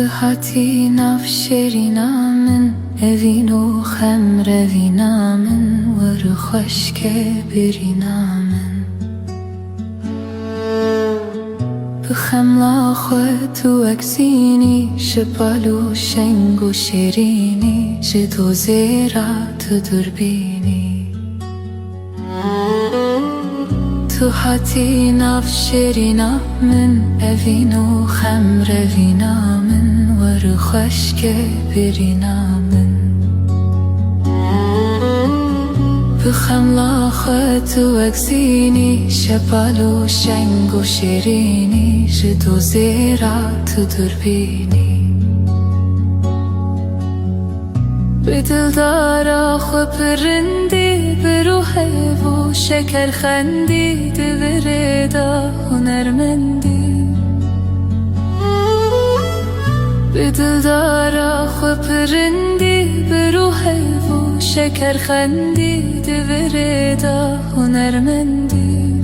هاتی نافشرینا من اوین و خمروینا من ور خشک برینا من بخملا خود تو اکسینی شپالو شنگ و شیرینی جدو زیرات دربینی تو هاتی نافشرینا من اوین و خمروینا من ور خشک برینا من بخملا خود تو اکسینی شپالو شنگ و شیرینی جدو زیرات دربینی به دلدارا خو پرندی به روحه و شکر خندی دوره دا هنرمندی به دلدارا خو پرندی به روحه و شکر خندی دوره دا هنرمندی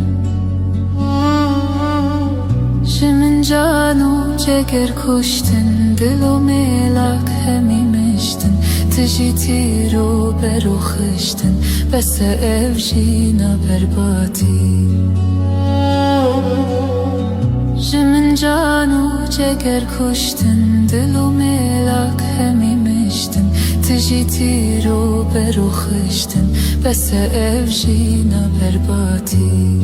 جمن جانو جگر کشتن دل و ملاک همی مشتن تجی تیرو برو خشتن بس اف جینا بربادی جمن جانو جگر کشتن دل و ملاک همی مشتن تجی تیرو برو خشتن بس اف جینا بربادی